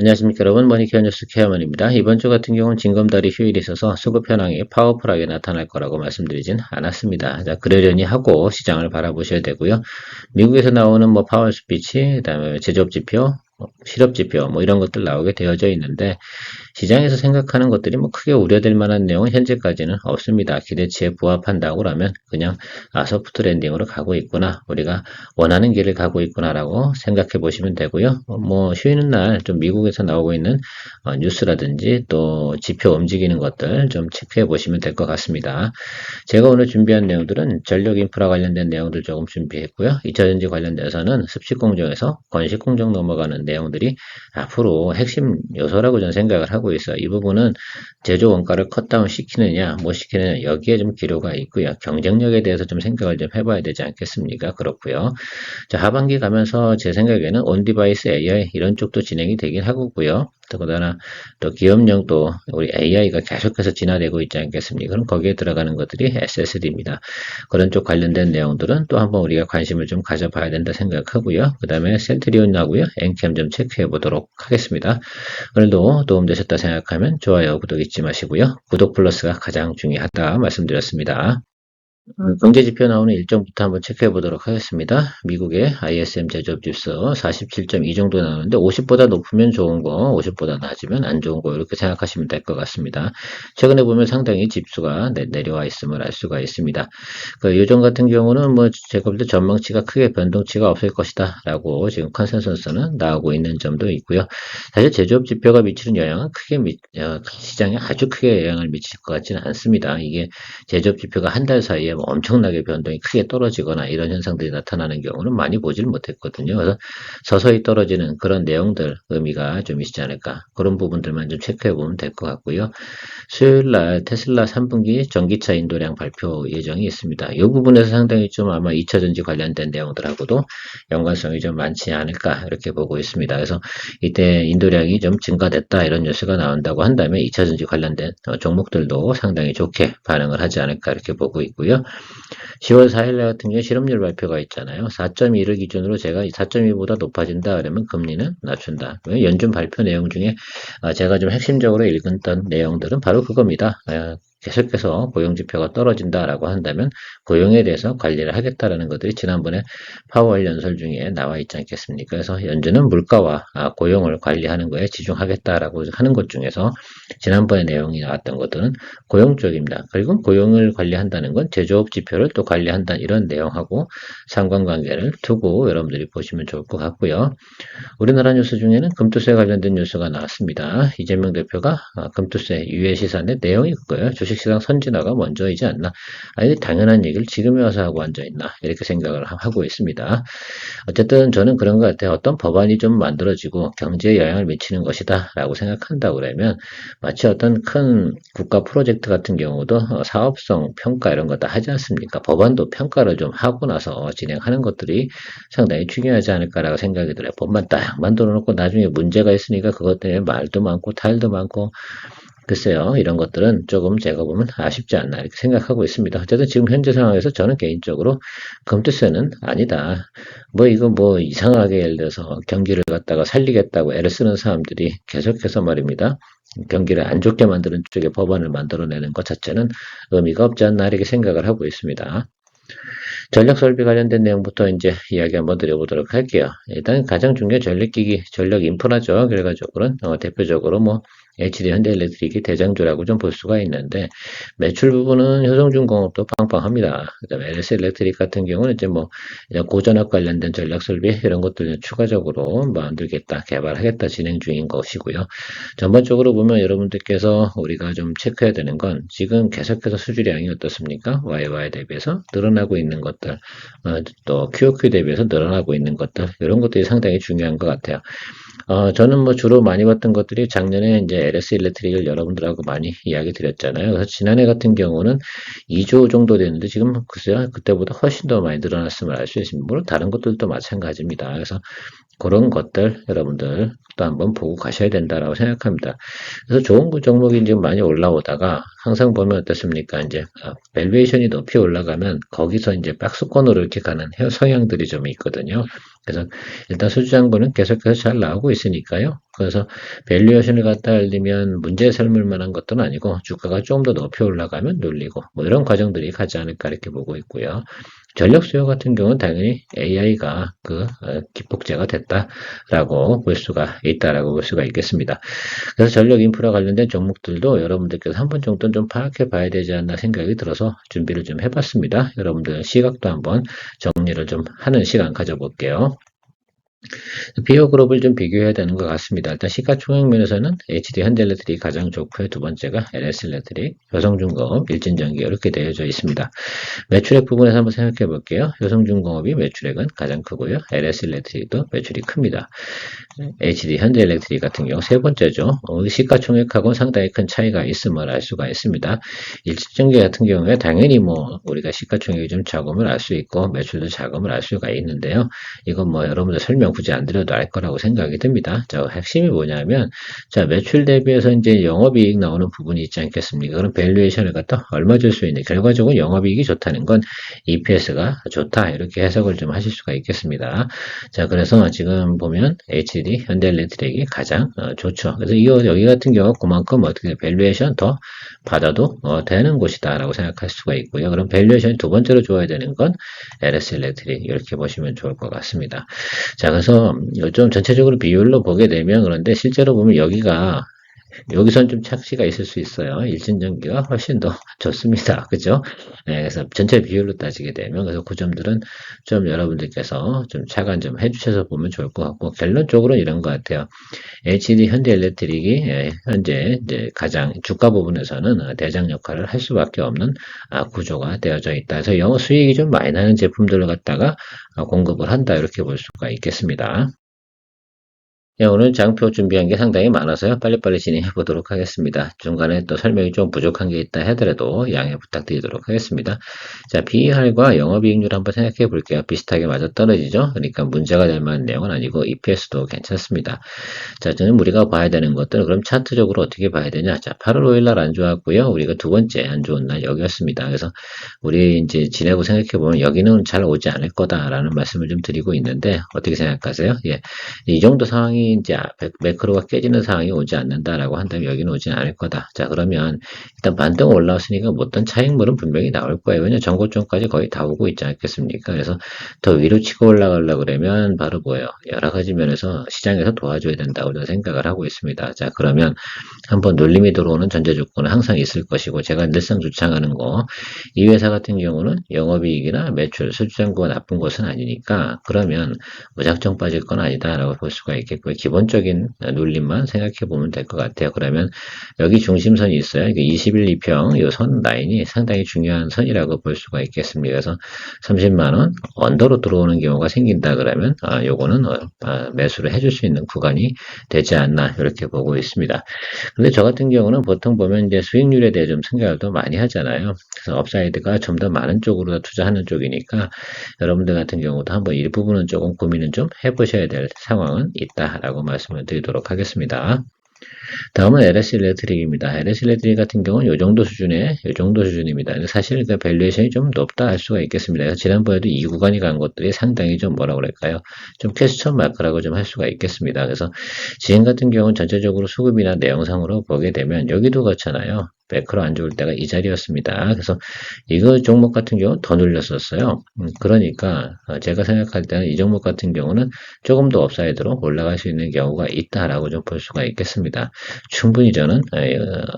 안녕하십니까 여러분, 머니케어 뉴스 케어먼입니다. 이번 주 같은 경우는 징검다리 휴일이 있어서 수급 현황이 파워풀하게 나타날 거라고 말씀드리진 않았습니다. 자, 그러려니 하고 시장을 바라보셔야 되고요. 미국에서 나오는 뭐 파월 스피치, 그다음에 제조업 지표, 실업 지표 뭐 이런 것들 나오게 되어져 있는데 시장에서 생각하는 것들이 뭐 크게 우려될 만한 내용은 현재까지는 없습니다. 기대치에 부합한다고 그러면 그냥 소프트 랜딩으로 가고 있구나, 우리가 원하는 길을 가고 있구나라고 생각해 보시면 되고요. 뭐 쉬는 날 좀 미국에서 나오고 있는 뉴스라든지 또 지표 움직이는 것들 좀 체크해 보시면 될 것 같습니다. 제가 오늘 준비한 내용들은 전력 인프라 관련된 내용들 조금 준비했고요. 2차전지 관련돼서는 습식공정에서 건식공정 넘어가는 내용들이 앞으로 핵심 요소라고 저는 생각을 하고 있어요. 이 부분은 제조 원가를 컷다운 시키느냐 못 시키느냐 여기에 좀 기로가 있고요. 경쟁력에 대해서 좀 생각을 좀 해봐야 되지 않겠습니까? 그렇고요. 자, 하반기 가면서 제 생각에는 온디바이스 AI 이런 쪽도 진행이 되긴 하고요. 더군다나 또 기업용도 우리 AI가 계속해서 진화되고 있지 않겠습니까? 그럼 거기에 들어가는 것들이 SSD입니다. 그런 쪽 관련된 내용들은 또 한번 우리가 관심을 좀 가져봐야 된다 생각하고요. 그 다음에 센트리온하고요, 엔캠 좀 체크해 보도록 하겠습니다. 오늘도 도움되셨다 생각하면 좋아요, 구독 잊지 마시고요. 구독 플러스가 가장 중요하다 말씀드렸습니다. 경제 지표 나오는 일정부터 한번 체크해 보도록 하겠습니다. 미국의 ISM 제조업 지수 47.2 정도 나오는데 50보다 높으면 좋은 거, 50보다 낮으면 안 좋은 거 이렇게 생각하시면 될 것 같습니다. 최근에 보면 상당히 지수가 내려와 있음을 알 수가 있습니다. 그 요정 같은 경우는 뭐 제가 볼 때 전망치가 크게 변동치가 없을 것이다 라고 지금 컨센서스는 나오고 있는 점도 있고요. 사실 제조업 지표가 미치는 영향은 시장에 아주 크게 영향을 미칠 것 같지는 않습니다. 이게 제조업 지표가 한 달 사이에 뭐 엄청나게 변동이 크게 떨어지거나 이런 현상들이 나타나는 경우는 많이 보질 못했거든요. 그래서 서서히 떨어지는 그런 내용들 의미가 좀 있지 않을까, 그런 부분들만 좀 체크해 보면 될 것 같고요. 수요일 날 테슬라 3분기 전기차 인도량 발표 예정이 있습니다. 이 부분에서 상당히 좀 아마 2차전지 관련된 내용들하고도 연관성이 좀 많지 않을까 이렇게 보고 있습니다. 그래서 이때 인도량이 좀 증가됐다 이런 뉴스가 나온다고 한다면 2차전지 관련된 종목들도 상당히 좋게 반응을 하지 않을까 이렇게 보고 있고요. 10월 4일 날 같은 경우에 실업률 발표가 있잖아요. 4.1을 기준으로 제가 4.2보다 높아진다 그러면 금리는 낮춘다. 연준 발표 내용 중에 제가 좀 핵심적으로 읽었던 내용들은 바로 그겁니다. 계속해서 고용지표가 떨어진다라고 한다면 고용에 대해서 관리를 하겠다라는 것들이 지난번에 파월 연설 중에 나와 있지 않겠습니까? 그래서 연준은 물가와 고용을 관리하는 거에 집중하겠다라고 하는 것 중에서 지난번에 내용이 나왔던 것들은 고용 쪽입니다. 그리고 고용을 관리한다는 건 제조업 지표를 또 관리한다 이런 내용하고 상관관계를 두고 여러분들이 보시면 좋을 것 같고요. 우리나라 뉴스 중에는 금투세 관련된 뉴스가 나왔습니다. 이재명 대표가 금투세 유예 시사인데 내용이 그거예요. 주식시장 선진화가 먼저이지 않나. 아니 당연한 얘기를 지금에 와서 하고 앉아있나 이렇게 생각을 하고 있습니다. 어쨌든 저는 그런 것 같아요. 어떤 법안이 좀 만들어지고 경제에 영향을 미치는 것이다 라고 생각한다고 그러면 마치 어떤 큰 국가 프로젝트 같은 경우도 사업성 평가 이런 거 다 하지 않습니까? 법안도 평가를 좀 하고 나서 진행하는 것들이 상당히 중요하지 않을까라고 생각이 들어요. 법만 딱 만들어 놓고 나중에 문제가 있으니까 그것 때문에 말도 많고 탈도 많고 글쎄요, 이런 것들은 조금 제가 보면 아쉽지 않나 이렇게 생각하고 있습니다. 어쨌든 지금 현재 상황에서 저는 개인적으로 금투세는 아니다. 뭐 이거 뭐 이상하게 예를 들어서 경기를 갖다가 살리겠다고 애를 쓰는 사람들이 계속해서 말입니다. 경기를 안 좋게 만드는 쪽에 법안을 만들어내는 것 자체는 의미가 없지 않나 이렇게 생각을 하고 있습니다. 전력 설비 관련된 내용부터 이제 이야기 한번 드려보도록 할게요. 일단 가장 중요한 전력기기, 전력 인프라죠. 그래가지고는 대표적으로 뭐 HD 현대일렉트릭이 대장주라고 좀 볼 수가 있는데 매출 부분은 효성중공업도 빵빵합니다. 그다음에 LS 일렉트릭 같은 경우는 이제 뭐 고전압 관련된 전력 설비 이런 것들 추가적으로 만들겠다, 개발하겠다 진행 중인 것이고요. 전반적으로 보면 여러분들께서 우리가 좀 체크해야 되는 건 지금 계속해서 수주량이 어떻습니까? YY 대비해서 늘어나고 있는 것들, 또 QOQ 대비해서 늘어나고 있는 것들 이런 것들이 상당히 중요한 것 같아요. 저는 뭐 주로 많이 봤던 것들이 작년에 이제 LS 일렉트릭을 여러분들하고 많이 이야기 드렸잖아요. 그래서 지난해 같은 경우는 2조 정도 됐는데 지금 글쎄요, 그때보다 훨씬 더 많이 늘어났음을 알 수 있습니다. 물론 다른 것들도 마찬가지입니다. 그래서 그런 것들 여러분들 또 한번 보고 가셔야 된다라고 생각합니다. 그래서 좋은 종목이 지금 많이 올라오다가 항상 보면 어떻습니까? 이제 밸류에이션이 높이 올라가면 거기서 이제 박스권으로 이렇게 가는 성향들이 좀 있거든요. 그래서 일단 수주장부는 계속해서 잘 나오고 있으니까요. 그래서 밸류에이션을 갖다 알리면 문제 삼을 만한 것도 아니고 주가가 좀 더 높이 올라가면 눌리고 뭐 이런 과정들이 가지 않을까 이렇게 보고 있고요. 전력 수요 같은 경우는 당연히 AI가 기폭제가 됐다라고 볼 수가 있다라고 볼 수가 있겠습니다. 그래서 전력 인프라 관련된 종목들도 여러분들께서 한 번 정도는 좀 파악해 봐야 되지 않나 생각이 들어서 준비를 좀 해봤습니다. 여러분들 시각도 한번 정리를 좀 하는 시간 가져볼게요. 피어 그룹을 좀 비교해야 되는 것 같습니다. 일단 시가총액 면에서는 HD 현대일렉트릭이 가장 좋고요. 두 번째가 LS일렉트릭, 효성중공업, 일진전기 이렇게 되어져 있습니다. 매출액 부분에서 한번 생각해 볼게요. 효성중공업이 매출액은 가장 크고요. LS일렉트릭도 매출이 큽니다. HD 현대일렉트릭 같은 경우 세 번째죠. 시가총액하고는 상당히 큰 차이가 있음을 알 수가 있습니다. 일진전기 같은 경우에 당연히 뭐 우리가 시가총액이 좀 작음을 알 수 있고 매출도 작음을 알 수가 있는데요. 이건 뭐 여러분들 설명 굳이 안 드려도 알 거라고 생각이 듭니다. 자, 핵심이 뭐냐면, 자, 매출 대비해서 이제 영업이익 나오는 부분이 있지 않겠습니까? 그럼 밸류에이션을 갖다 얼마 줄 수 있는, 결과적으로 영업이익이 좋다는 건 EPS가 좋다. 이렇게 해석을 좀 하실 수가 있겠습니다. 자, 그래서 지금 보면 HD, 현대일렉트릭이 가장 좋죠. 그래서 여기 같은 경우 그만큼 어떻게 밸류에이션 더 받아도 되는 곳이다라고 생각할 수가 있고요. 그럼 밸류에이션이 두 번째로 좋아야 되는 건 LS일렉트릭 이렇게 보시면 좋을 것 같습니다. 자, 그래서 좀 전체적으로 비율로 보게 되면 그런데 실제로 보면 여기선 좀 착시가 있을 수 있어요. 일진전기가 훨씬 더 좋습니다. 그죠? 네, 그래서 전체 비율로 따지게 되면, 그래서 그 점들은 좀 여러분들께서 좀 차관 좀 해주셔서 보면 좋을 것 같고, 결론적으로는 이런 것 같아요. HD 현대일렉트릭이 현재 이제 가장 주가 부분에서는 대장 역할을 할 수밖에 없는 구조가 되어져 있다. 그래서 영업 수익이 좀 많이 나는 제품들을 갖다가 공급을 한다. 이렇게 볼 수가 있겠습니다. 예, 오늘 장표 준비한 게 상당히 많아서요. 빨리빨리 진행해 보도록 하겠습니다. 중간에 또 설명이 좀 부족한 게 있다 하더라도 양해 부탁드리도록 하겠습니다. 자, PER과 영업이익률 한번 생각해 볼게요. 비슷하게 맞아 떨어지죠? 그러니까 문제가 될 만한 내용은 아니고 EPS도 괜찮습니다. 자, 저는 우리가 봐야 되는 것들, 그럼 차트적으로 어떻게 봐야 되냐? 자, 8월 5일 날 안 좋았고요. 우리가 두 번째 안 좋은 날 여기였습니다. 그래서 우리 이제 지내고 생각해 보면 여기는 잘 오지 않을 거다라는 말씀을 좀 드리고 있는데 어떻게 생각하세요? 예. 이 정도 상황이 이제 매크로가 깨지는 상황이 오지 않는다라고 한다면 여기는 오지 않을 거다. 자, 그러면 일단 반등 올라왔으니까 뭐 어떤 차익물은 분명히 나올 거예요. 왜냐면 전고점까지 거의 다 오고 있지 않겠습니까? 그래서 더 위로 치고 올라가려고 그러면 바로 뭐예요? 여러 가지 면에서 시장에서 도와줘야 된다고 저는 생각을 하고 있습니다. 자, 그러면 한번 눌림이 들어오는 전제 조건은 항상 있을 것이고 제가 늘상 주창하는 거, 이 회사 같은 경우는 영업이익이나 매출, 수주장부가 나쁜 것은 아니니까 그러면 무작정 빠질 건 아니다라고 볼 수가 있겠고요. 기본적인 눌림만 생각해 보면 될 것 같아요. 그러면 여기 중심선이 있어요. 21, 2평 이 선 라인이 상당히 중요한 선이라고 볼 수가 있겠습니다. 그래서 30만 원 언더로 들어오는 경우가 생긴다 그러면 요거는 매수를 해줄 수 있는 구간이 되지 않나 이렇게 보고 있습니다. 근데 저 같은 경우는 보통 보면 이제 수익률에 대해 좀 생각을 더 많이 하잖아요. 그래서 업사이드가 좀 더 많은 쪽으로 투자하는 쪽이니까 여러분들 같은 경우도 한번 일부분은 조금 고민은 좀 해보셔야 될 상황은 있다라고 말씀을 드리도록 하겠습니다. 다음은 LS 일렉트릭입니다. LS 일렉트릭 같은 경우는 이 정도 수준입니다. 사실 그 밸류에이션이 좀 높다 할 수가 있겠습니다. 그래서 지난번에도 이 구간이 간 것들이 상당히 좀 뭐라 그럴까요? 좀 퀘스천 마크라고 좀 할 수가 있겠습니다. 그래서 지금 같은 경우는 전체적으로 수급이나 내용상으로 보게 되면 여기도 그렇잖아요. 매크로 안 좋을 때가 이 자리였습니다. 그래서 이거 종목 같은 경우는 더 눌렸었어요. 그러니까 제가 생각할 때는 이 종목 같은 경우는 조금 더 업사이드로 올라갈 수 있는 경우가 있다라고 좀 볼 수가 있겠습니다. 충분히 저는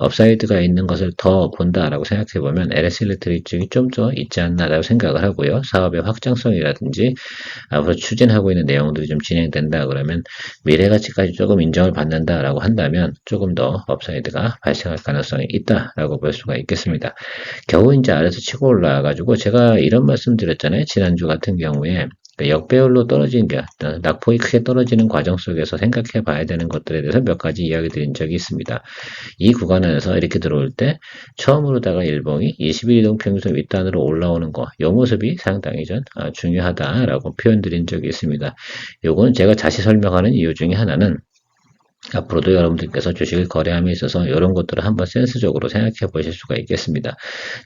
업사이드가 있는 것을 더 본다라고 생각해 보면 LS 일렉트릭 쪽이 좀 더 있지 않나라고 생각을 하고요. 사업의 확장성이라든지 앞으로 추진하고 있는 내용들이 좀 진행된다 그러면 미래 가치까지 조금 인정을 받는다라고 한다면 조금 더 업사이드가 발생할 가능성이 있다라고 볼 수가 있겠습니다. 겨우 이제 아래서 치고 올라와가지고 제가 이런 말씀 드렸잖아요. 지난주 같은 경우에 역배열로 떨어지는 게 낙폭이 크게 떨어지는 과정 속에서 생각해 봐야 되는 것들에 대해서 몇 가지 이야기 드린 적이 있습니다. 이 구간에서 이렇게 들어올 때 처음으로다가 일봉이 21이동 평균선 윗단으로 올라오는 거, 이 모습이 상당히 중요하다라고 표현 드린 적이 있습니다. 요거는 제가 다시 설명하는 이유 중에 하나는 앞으로도 여러분들께서 주식을 거래함에 있어서 이런 것들을 한번 센스적으로 생각해 보실 수가 있겠습니다.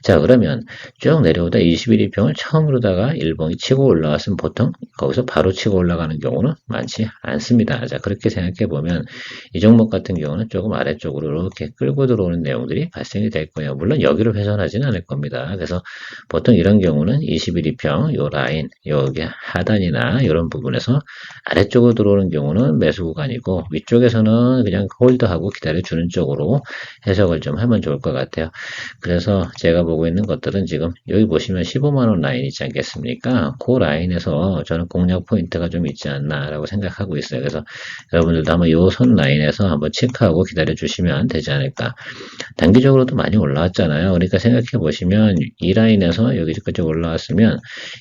자, 그러면 쭉 내려오다 21일평을 처음으로다가 일봉이 치고 올라왔으면 보통 거기서 바로 치고 올라가는 경우는 많지 않습니다. 자, 그렇게 생각해 보면 이 종목 같은 경우는 조금 아래쪽으로 이렇게 끌고 들어오는 내용들이 발생이 될 거예요. 물론 여기로 훼손하지는 않을 겁니다. 그래서 보통 이런 경우는 21일평 요 라인, 여기 하단이나 이런 부분에서 아래쪽으로 들어오는 경우는 매수 구간이고 위쪽에서는 그냥 홀드하고 기다려주는 쪽으로 해석을 좀 하면 좋을 것 같아요. 그래서 제가 보고 있는 것들은 지금 여기 보시면 15만원 라인 있지 않겠습니까? 그 라인에서 저는 공략 포인트가 좀 있지 않나라고 생각하고 있어요. 그래서 여러분들도 한번 요 선 라인에서 한번 체크하고 기다려주시면 되지 않을까. 단기적으로도 많이 올라왔잖아요. 그러니까 생각해 보시면 이 라인에서 여기까지 올라왔으면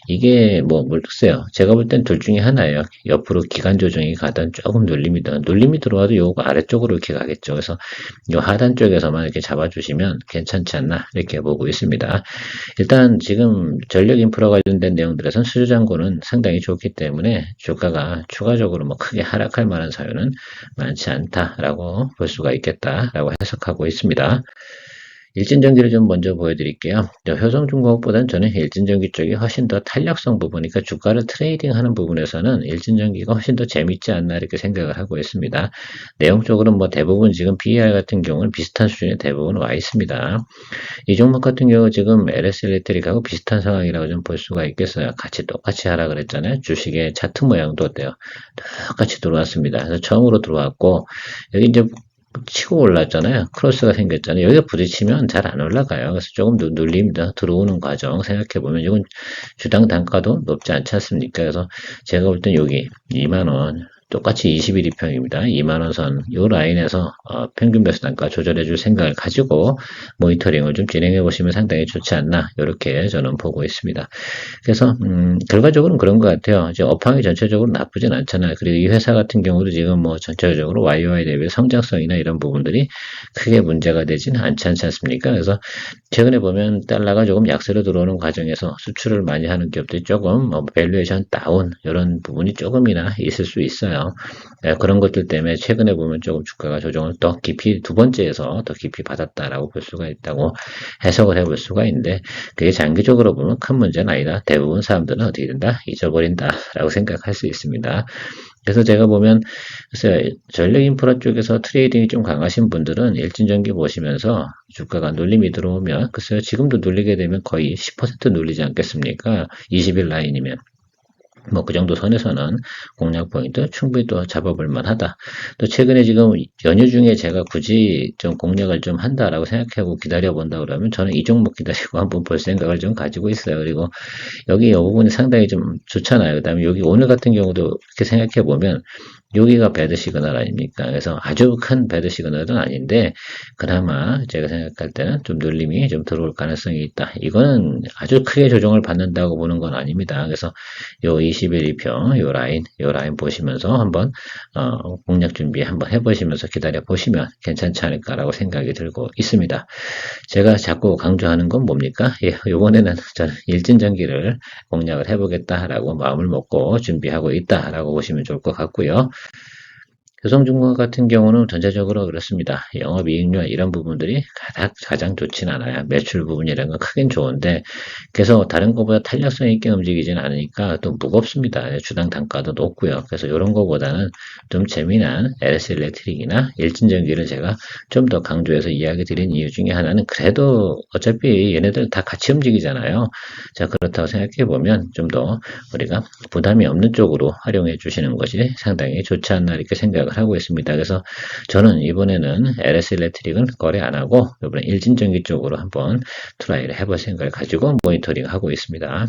이게 뭐 글쎄요. 제가 볼 땐 둘 중에 하나예요. 옆으로 기간 조정이 가든 조금 눌림이 들어와도 요거 아래쪽으로 이렇게 가겠죠. 그래서 요 하단 쪽에서만 이렇게 잡아주시면 괜찮지 않나 이렇게 보고 있습니다. 일단 지금 전력 인프라 관련된 내용들에선 수주 잔고는 상당히 좋기 때문에 주가가 추가적으로 뭐 크게 하락할 만한 사유는 많지 않다라고 볼 수가 있겠다라고 해석하고 있습니다. 일진전기를 좀 먼저 보여드릴게요. 효성중공업보다는 저는 일진전기 쪽이 훨씬 더 탄력성 부분이니까 주가를 트레이딩하는 부분에서는 일진전기가 훨씬 더 재밌지 않나 이렇게 생각을 하고 있습니다. 내용적으로는 뭐 대부분 지금 PER 같은 경우는 비슷한 수준에 대부분 와 있습니다. 이 종목 같은 경우 지금 LS 일렉트릭하고 비슷한 상황이라고 좀 볼 수가 있겠어요. 같이 똑같이 하라 그랬잖아요. 주식의 차트 모양도 어때요? 똑같이 들어왔습니다. 그래서 처음으로 들어왔고 여기 이제 치고 올랐잖아요. 크로스가 생겼잖아요. 여기가 부딪히면 잘 안 올라가요. 그래서 조금 눌립니다. 들어오는 과정 생각해보면 이건 주당 단가도 높지 않지 않습니까? 그래서 제가 볼 땐 여기 2만원 똑같이 21일평입니다. 2만원 선, 요 라인에서 평균 매수 단가 조절해 줄 생각을 가지고 모니터링을 좀 진행해 보시면 상당히 좋지 않나 이렇게 저는 보고 있습니다. 그래서 결과적으로는 그런 것 같아요. 이제 업황이 전체적으로 나쁘진 않잖아요. 그리고 이 회사 같은 경우도 지금 뭐 전체적으로 YOY 대비 성장성이나 이런 부분들이 크게 문제가 되진 않지 않습니까? 그래서 최근에 보면 달러가 조금 약세로 들어오는 과정에서 수출을 많이 하는 기업들이 조금 밸류에이션 다운 이런 부분이 조금이나 있을 수 있어요. 그런 것들 때문에 최근에 보면 조금 주가가 조정을 더 깊이 두 번째에서 더 깊이 받았다라고 볼 수가 있다고 해석을 해볼 수가 있는데 그게 장기적으로 보면 큰 문제는 아니다. 대부분 사람들은 어떻게 된다? 잊어버린다라고 생각할 수 있습니다. 그래서 제가 보면 글쎄 전력 인프라 쪽에서 트레이딩이 좀 강하신 분들은 일진전기 보시면서 주가가 눌림이 들어오면 글쎄요 지금도 눌리게 되면 거의 10% 눌리지 않겠습니까? 20일 라인이면. 뭐 그 정도 선에서는 공략 포인트 충분히 또 잡아볼 만하다. 또 최근에 지금 연휴 중에 제가 굳이 좀 공략을 좀 한다라고 생각하고 기다려본다 그러면 저는 이 종목 기다리고 한번 볼 생각을 좀 가지고 있어요. 그리고 여기 이 부분이 상당히 좀 좋잖아요. 그 다음에 여기 오늘 같은 경우도 이렇게 생각해 보면 여기가 배드 시그널 아닙니까? 그래서 아주 큰 배드 시그널은 아닌데 그나마 제가 생각할 때는 좀 눌림이 좀 들어올 가능성이 있다. 이거는 아주 크게 조정을 받는다고 보는 건 아닙니다. 그래서 요 21일평 요 라인 보시면서 한번 공략 준비 한번 해보시면서 기다려 보시면 괜찮지 않을까라고 생각이 들고 있습니다. 제가 자꾸 강조하는 건 뭡니까? 예, 요번에는 저는 일진전기를 공략을 해보겠다라고 마음을 먹고 준비하고 있다라고 보시면 좋을 것 같고요. 효성중공업 같은 경우는 전체적으로 그렇습니다. 영업이익률 이런 부분들이 가장 좋진 않아요. 매출 부분이라는 건 크긴 좋은데 그래서 다른 것보다 탄력성 있게 움직이지는 않으니까 또 무겁습니다. 주당 단가도 높고요. 그래서 이런 것보다는 좀 재미난 LS 일렉트릭이나 일진전기를 제가 좀 더 강조해서 이야기 드린 이유 중에 하나는 그래도 어차피 얘네들 다 같이 움직이잖아요. 자 그렇다고 생각해 보면 좀 더 우리가 부담이 없는 쪽으로 활용해 주시는 것이 상당히 좋지 않나 이렇게 생각을 하고 있습니다. 그래서 저는 이번에는 LS 일렉트릭은 거래 안 하고 이번에 일진전기 쪽으로 한번 트라이를 해볼 생각을 가지고 모니터링 하고 있습니다.